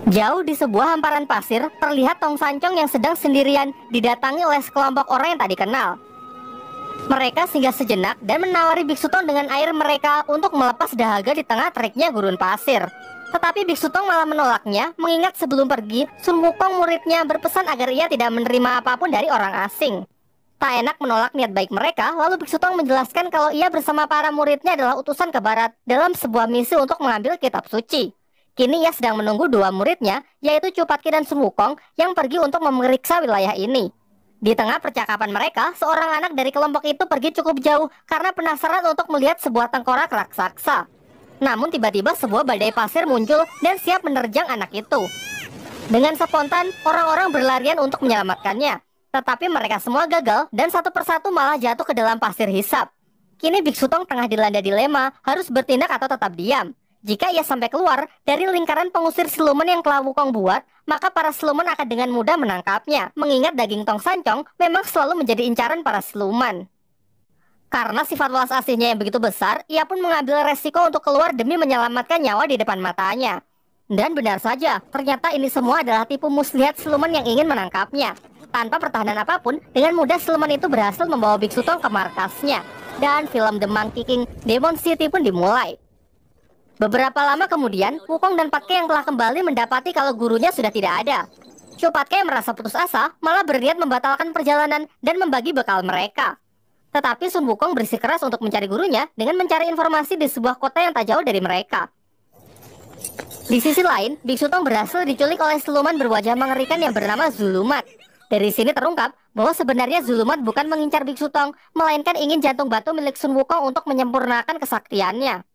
Jauh di sebuah hamparan pasir, terlihat Tong Sancong yang sedang sendirian didatangi oleh sekelompok orang yang tak dikenal. Mereka singgah sejenak dan menawari Biksu Tong dengan air mereka untuk melepas dahaga di tengah teriknya gurun pasir. Tetapi Biksu Tong malah menolaknya, mengingat sebelum pergi, Sun Wukong muridnya berpesan agar ia tidak menerima apapun dari orang asing. Tak enak menolak niat baik mereka, lalu Biksu Tong menjelaskan kalau ia bersama para muridnya adalah utusan ke barat dalam sebuah misi untuk mengambil kitab suci. Kini ia sedang menunggu dua muridnya, yaitu Cupatke dan Sun Wukong, yang pergi untuk memeriksa wilayah ini. Di tengah percakapan mereka, seorang anak dari kelompok itu pergi cukup jauh karena penasaran untuk melihat sebuah tengkorak raksasa. Namun tiba-tiba sebuah badai pasir muncul dan siap menerjang anak itu. Dengan spontan, orang-orang berlarian untuk menyelamatkannya. Tetapi mereka semua gagal dan satu persatu malah jatuh ke dalam pasir hisap. Kini Biksu Tong tengah dilanda dilema, harus bertindak atau tetap diam. Jika ia sampai keluar dari lingkaran pengusir siluman yang telah Wukong buat, maka para siluman akan dengan mudah menangkapnya, mengingat daging Tong Sancong memang selalu menjadi incaran para siluman. Karena sifat welas asihnya yang begitu besar, ia pun mengambil resiko untuk keluar demi menyelamatkan nyawa di depan matanya. Dan benar saja, ternyata ini semua adalah tipu muslihat siluman yang ingin menangkapnya. Tanpa pertahanan apapun, dengan mudah siluman itu berhasil membawa Biksu Tong ke markasnya. Dan film The Monkey King Demon City pun dimulai. Beberapa lama kemudian, Wukong dan Patke yang telah kembali mendapati kalau gurunya sudah tidak ada. Patke yang merasa putus asa, malah berniat membatalkan perjalanan dan membagi bekal mereka. Tetapi Sun Wukong bersikeras untuk mencari gurunya dengan mencari informasi di sebuah kota yang tak jauh dari mereka. Di sisi lain, Biksu Tong berhasil diculik oleh siluman berwajah mengerikan yang bernama Zulumat. Dari sini terungkap bahwa sebenarnya Zulumat bukan mengincar Biksu Tong, melainkan ingin jantung batu milik Sun Wukong untuk menyempurnakan kesaktiannya.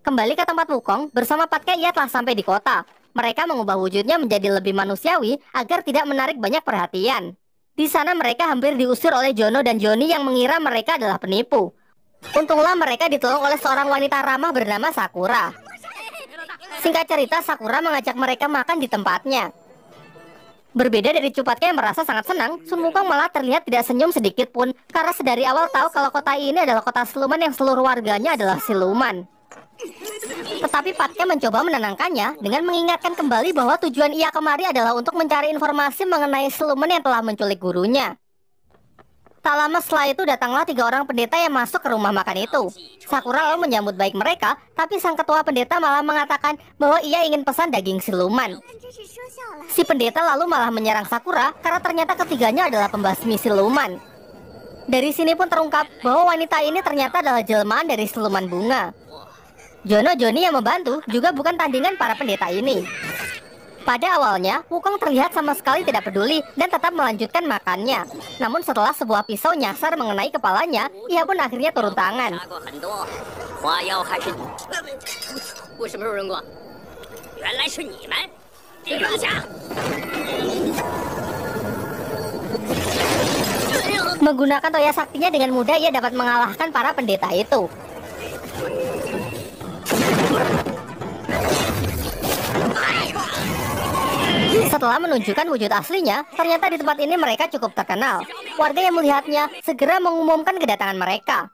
Kembali ke tempat Wukong, bersama Patke ia telah sampai di kota. Mereka mengubah wujudnya menjadi lebih manusiawi agar tidak menarik banyak perhatian. Di sana mereka hampir diusir oleh Jono dan Johnny yang mengira mereka adalah penipu. Untunglah mereka ditolong oleh seorang wanita ramah bernama Sakura. Singkat cerita, Sakura mengajak mereka makan di tempatnya. Berbeda dari Cupatke yang merasa sangat senang, Sun Wukong malah terlihat tidak senyum sedikit pun, karena sedari awal tahu kalau kota ini adalah kota siluman yang seluruh warganya adalah siluman. Tetapi Patke mencoba menenangkannya dengan mengingatkan kembali bahwa tujuan ia kemari adalah untuk mencari informasi mengenai siluman yang telah menculik gurunya. Tak lama setelah itu datanglah 3 orang pendeta yang masuk ke rumah makan itu. Sakura lalu menyambut baik mereka, tapi sang ketua pendeta malah mengatakan bahwa ia ingin pesan daging siluman. Si pendeta lalu malah menyerang Sakura karena ternyata ketiganya adalah pembasmi siluman. Dari sini pun terungkap bahwa wanita ini ternyata adalah jelmaan dari siluman bunga. Johnny yang membantu juga bukan tandingan para pendeta ini. Pada awalnya, Wukong terlihat sama sekali tidak peduli dan tetap melanjutkan makannya. Namun setelah sebuah pisau nyasar mengenai kepalanya, ia pun akhirnya turun tangan. Menggunakan toya saktinya dengan mudah ia dapat mengalahkan para pendeta itu. Setelah menunjukkan wujud aslinya, ternyata di tempat ini mereka cukup terkenal. Warga yang melihatnya segera mengumumkan kedatangan mereka.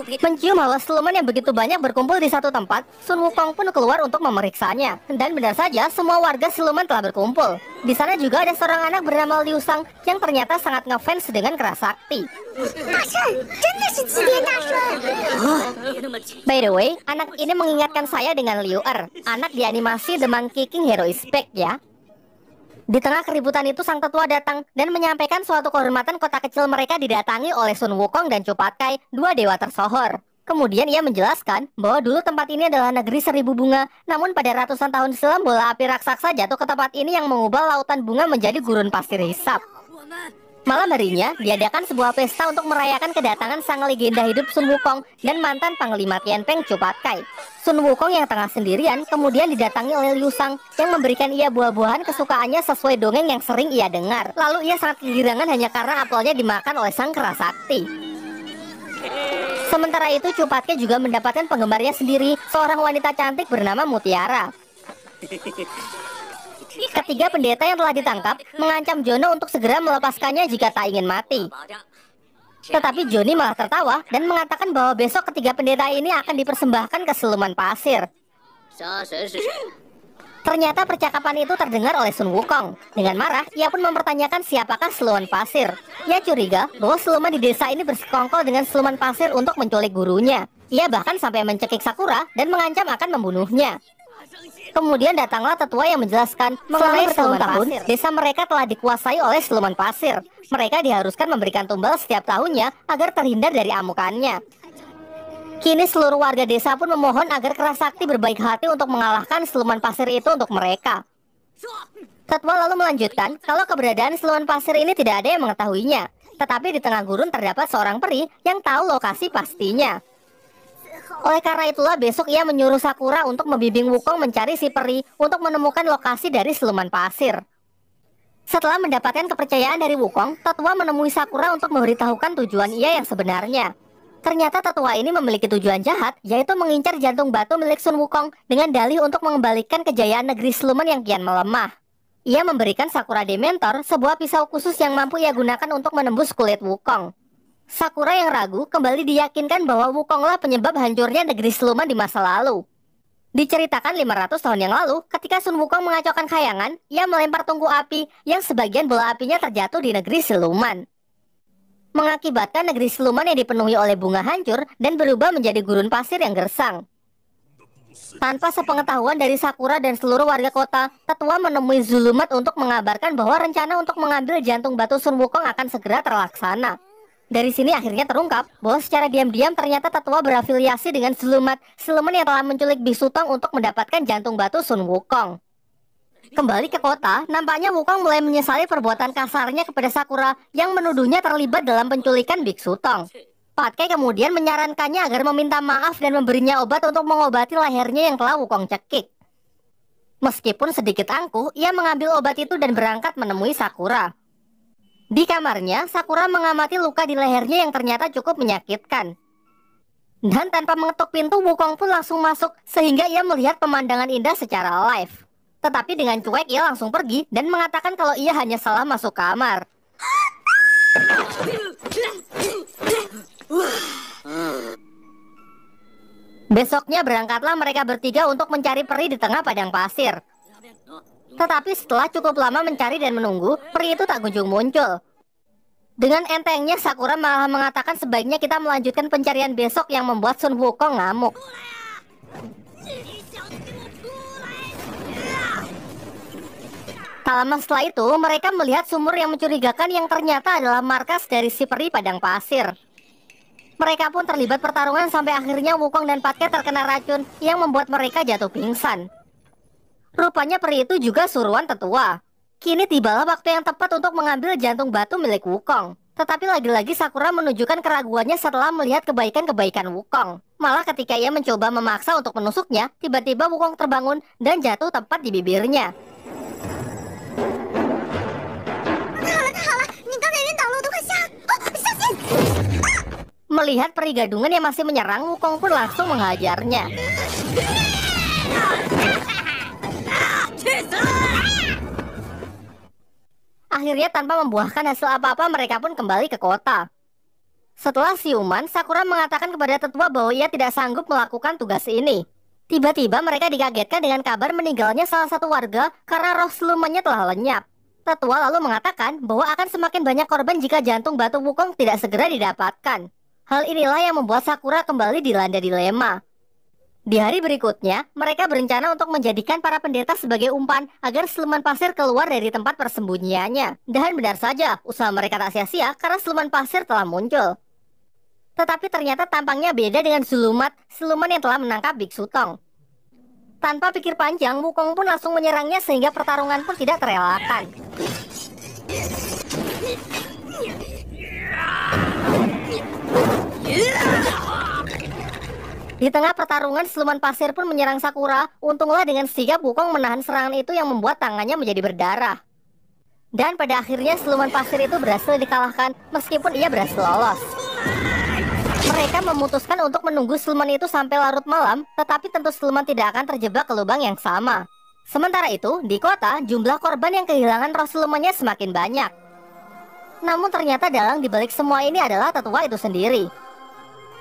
Mencium hawa siluman yang begitu banyak berkumpul di satu tempat, Sun Wukong pun keluar untuk memeriksanya. Dan benar saja, semua warga siluman telah berkumpul. Di sana juga ada seorang anak bernama Liu Sang yang ternyata sangat ngefans dengan keras sakti. By the way, anak ini mengingatkan saya dengan Liu Er, anak di animasi The Monkey King Hero Spec ya. Di tengah keributan itu, sang tetua datang dan menyampaikan suatu kehormatan kota kecil mereka didatangi oleh Sun Wukong dan Cupatkai, 2 dewa tersohor. Kemudian ia menjelaskan bahwa dulu tempat ini adalah negeri 1000 bunga, namun pada ratusan tahun silam bola api raksasa jatuh ke tempat ini yang mengubah lautan bunga menjadi gurun pasir hisap. Malam harinya, diadakan sebuah pesta untuk merayakan kedatangan sang legenda hidup Sun Wukong dan mantan Panglima Tianpeng Cupatkai. Sun Wukong yang tengah sendirian kemudian didatangi oleh Liu Sang yang memberikan ia buah-buahan kesukaannya sesuai dongeng yang sering ia dengar. Lalu ia sangat kegirangan hanya karena apelnya dimakan oleh sang kera sakti. Sementara itu Cupatkai juga mendapatkan penggemarnya sendiri, seorang wanita cantik bernama Mutiara. Ketiga pendeta yang telah ditangkap mengancam Jono untuk segera melepaskannya jika tak ingin mati. Tetapi Johnny malah tertawa dan mengatakan bahwa besok ketiga pendeta ini akan dipersembahkan ke siluman pasir. Ternyata percakapan itu terdengar oleh Sun Wukong. Dengan marah, ia pun mempertanyakan siapakah siluman pasir. Ia curiga bahwa siluman di desa ini bersekongkol dengan siluman pasir untuk menculik gurunya. Ia bahkan sampai mencekik Sakura dan mengancam akan membunuhnya. Kemudian datanglah tetua yang menjelaskan mengenai bertahun-tahun desa mereka telah dikuasai oleh siluman pasir. Mereka diharuskan memberikan tumbal setiap tahunnya agar terhindar dari amukannya. Kini seluruh warga desa pun memohon agar Kerasakti berbaik hati untuk mengalahkan siluman pasir itu untuk mereka. Tetua lalu melanjutkan kalau keberadaan siluman pasir ini tidak ada yang mengetahuinya. Tetapi di tengah gurun terdapat seorang peri yang tahu lokasi pastinya. Oleh karena itulah besok ia menyuruh Sakura untuk membimbing Wukong mencari si peri untuk menemukan lokasi dari siluman pasir. Setelah mendapatkan kepercayaan dari Wukong, tetua menemui Sakura untuk memberitahukan tujuan ia yang sebenarnya. Ternyata tetua ini memiliki tujuan jahat, yaitu mengincar jantung batu milik Sun Wukong dengan dalih untuk mengembalikan kejayaan negeri siluman yang kian melemah. Ia memberikan Sakura Dementor sebuah pisau khusus yang mampu ia gunakan untuk menembus kulit Wukong. Sakura yang ragu kembali diyakinkan bahwa Wukonglah penyebab hancurnya negeri siluman di masa lalu. Diceritakan 500 tahun yang lalu, ketika Sun Wukong mengacaukan Khayangan, ia melempar tungku api yang sebagian bola apinya terjatuh di negeri siluman, mengakibatkan negeri siluman yang dipenuhi oleh bunga hancur dan berubah menjadi gurun pasir yang gersang. Tanpa sepengetahuan dari Sakura dan seluruh warga kota, tetua menemui Zulumat untuk mengabarkan bahwa rencana untuk mengambil jantung batu Sun Wukong akan segera terlaksana. Dari sini akhirnya terungkap bahwa secara diam-diam ternyata tetua berafiliasi dengan Zulumat, siluman yang telah menculik Bisu Tong untuk mendapatkan jantung batu Sun Wukong. Kembali ke kota, nampaknya Wukong mulai menyesali perbuatan kasarnya kepada Sakura yang menuduhnya terlibat dalam penculikan Biksu Tong. Patke kemudian menyarankannya agar meminta maaf dan memberinya obat untuk mengobati lehernya yang telah Wukong cekik. Meskipun sedikit angkuh, ia mengambil obat itu dan berangkat menemui Sakura. Di kamarnya, Sakura mengamati luka di lehernya yang ternyata cukup menyakitkan. Dan tanpa mengetuk pintu, Wukong pun langsung masuk sehingga ia melihat pemandangan indah secara live. Tetapi dengan cuek ia langsung pergi dan mengatakan kalau ia hanya salah masuk kamar. Besoknya berangkatlah mereka bertiga untuk mencari peri di tengah padang pasir. Tetapi setelah cukup lama mencari dan menunggu, peri itu tak kunjung muncul. Dengan entengnya Sakura malah mengatakan sebaiknya kita melanjutkan pencarian besok yang membuat Sun Wukong ngamuk. Tak lama setelah itu, mereka melihat sumur yang mencurigakan yang ternyata adalah markas dari si peri padang pasir. Mereka pun terlibat pertarungan sampai akhirnya Wukong dan Patke terkena racun yang membuat mereka jatuh pingsan. Rupanya peri itu juga suruhan tetua. Kini tibalah waktu yang tepat untuk mengambil jantung batu milik Wukong. Tetapi lagi-lagi Sakura menunjukkan keraguannya setelah melihat kebaikan-kebaikan Wukong. Malah ketika ia mencoba memaksa untuk menusuknya, tiba-tiba Wukong terbangun dan jatuh tepat di bibirnya. Melihat peri gadungan yang masih menyerang, Wukong pun langsung menghajarnya. Akhirnya tanpa membuahkan hasil apa-apa, mereka pun kembali ke kota. Setelah siuman, Sakura mengatakan kepada tetua bahwa ia tidak sanggup melakukan tugas ini. Tiba-tiba mereka dikagetkan dengan kabar meninggalnya salah satu warga karena roh silumannya telah lenyap. Tetua lalu mengatakan bahwa akan semakin banyak korban jika jantung batu Wukong tidak segera didapatkan. Hal inilah yang membuat Sakura kembali dilanda dilema. Di hari berikutnya, mereka berencana untuk menjadikan para pendeta sebagai umpan agar siluman pasir keluar dari tempat persembunyiannya. Dan benar saja, usaha mereka tak sia-sia karena siluman pasir telah muncul. Tetapi ternyata tampangnya beda dengan Zulumat, siluman yang telah menangkap Biksu Tong. Tanpa pikir panjang, Wukong pun langsung menyerangnya sehingga pertarungan pun tidak terelakkan. Di tengah pertarungan, siluman pasir pun menyerang Sakura. Untunglah dengan sigap Wukong menahan serangan itu yang membuat tangannya menjadi berdarah. Dan pada akhirnya siluman pasir itu berhasil dikalahkan meskipun ia berhasil lolos. Mereka memutuskan untuk menunggu siluman itu sampai larut malam, tetapi tentu siluman tidak akan terjebak ke lubang yang sama. Sementara itu, di kota, jumlah korban yang kehilangan roh silumannya semakin banyak. Namun ternyata dalang dibalik semua ini adalah tetua itu sendiri.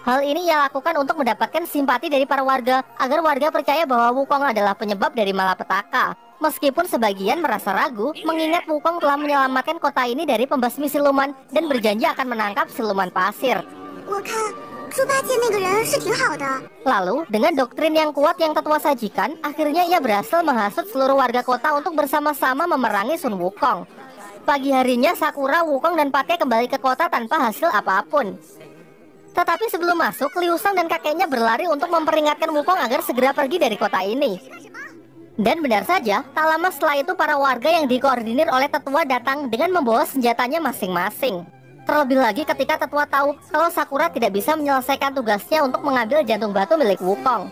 Hal ini ia lakukan untuk mendapatkan simpati dari para warga, agar warga percaya bahwa Wukong adalah penyebab dari malapetaka. Meskipun sebagian merasa ragu, mengingat Wukong telah menyelamatkan kota ini dari pembasmi siluman dan berjanji akan menangkap siluman pasir. Lalu, dengan doktrin yang kuat yang tetua sajikan, akhirnya ia berhasil menghasut seluruh warga kota untuk bersama-sama memerangi Sun Wukong. Pagi harinya, Sakura, Wukong, dan Pate kembali ke kota tanpa hasil apapun. Tetapi sebelum masuk, Liu Shang dan kakeknya berlari untuk memperingatkan Wukong agar segera pergi dari kota ini. Dan benar saja, tak lama setelah itu para warga yang dikoordinir oleh tetua datang dengan membawa senjatanya masing-masing. Terlebih lagi ketika tetua tahu kalau Sakura tidak bisa menyelesaikan tugasnya untuk mengambil jantung batu milik Wukong.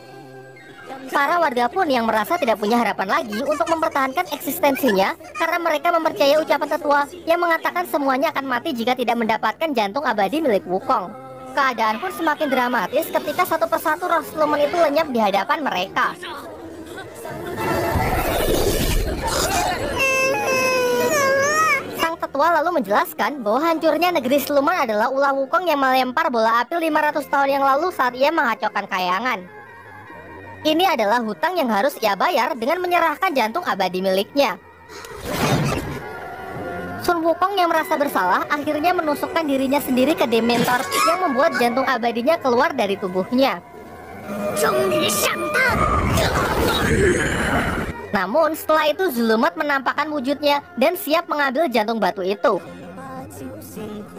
Para warga pun yang merasa tidak punya harapan lagi untuk mempertahankan eksistensinya karena mereka mempercayai ucapan tetua yang mengatakan semuanya akan mati jika tidak mendapatkan jantung abadi milik Wukong. Keadaan pun semakin dramatis ketika satu persatu roh siluman itu lenyap di hadapan mereka. Sang tetua lalu menjelaskan bahwa hancurnya negeri siluman adalah ulah Wukong yang melempar bola api 500 tahun yang lalu saat ia mengacaukan kayangan. Ini adalah hutang yang harus ia bayar dengan menyerahkan jantung abadi miliknya. Sun Wukong yang merasa bersalah akhirnya menusukkan dirinya sendiri ke Dementor yang membuat jantung abadinya keluar dari tubuhnya. Namun setelah itu Zulumat menampakkan wujudnya dan siap mengambil jantung batu itu.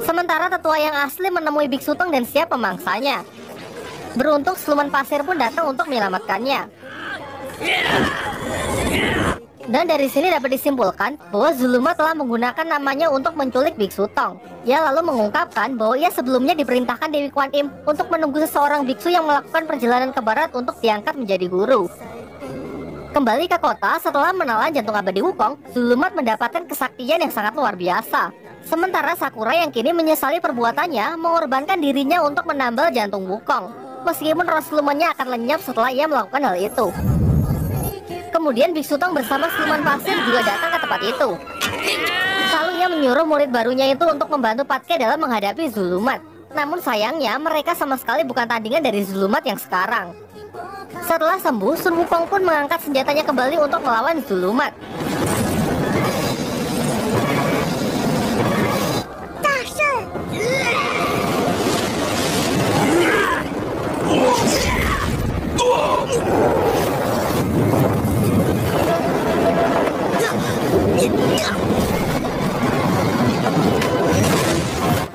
Sementara tetua yang asli menemui Biksu Tong dan siap memangsanya. Beruntung siluman pasir pun datang untuk menyelamatkannya. Dan dari sini dapat disimpulkan bahwa Zulumat telah menggunakan namanya untuk menculik Biksu Tong. Ia lalu mengungkapkan bahwa ia sebelumnya diperintahkan Dewi Kuan Im untuk menunggu seseorang biksu yang melakukan perjalanan ke barat untuk diangkat menjadi guru. Kembali ke kota setelah menelan jantung abadi Wukong, Zulumat mendapatkan kesaktian yang sangat luar biasa. Sementara Sakura yang kini menyesali perbuatannya mengorbankan dirinya untuk menambal jantung Wukong. Meskipun roh silumannya akan lenyap setelah ia melakukan hal itu. Kemudian Biksu Tong bersama siluman pasir juga datang ke tempat itu. Lalu ia menyuruh murid barunya itu untuk membantu Patke dalam menghadapi Zulumat. Namun sayangnya mereka sama sekali bukan tandingan dari Zulumat yang sekarang. Setelah sembuh, Sun Wukong pun mengangkat senjatanya kembali untuk melawan Zulumat.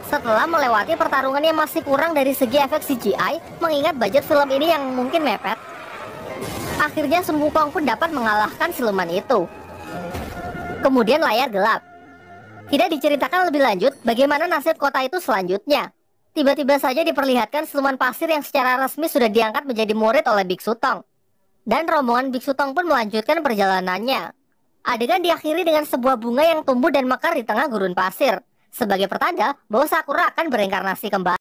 Setelah melewati pertarungan yang masih kurang dari segi efek CGI, mengingat budget film ini yang mungkin mepet, akhirnya Sun Wukong pun dapat mengalahkan siluman itu. Kemudian layar gelap. Tidak diceritakan lebih lanjut bagaimana nasib kota itu selanjutnya. Tiba-tiba saja diperlihatkan siluman pasir yang secara resmi sudah diangkat menjadi murid oleh Biksu Tong. Dan rombongan Biksu Tong pun melanjutkan perjalanannya. Adegan diakhiri dengan sebuah bunga yang tumbuh dan mekar di tengah gurun pasir, sebagai pertanda bahwa Sakura akan bereinkarnasi kembali.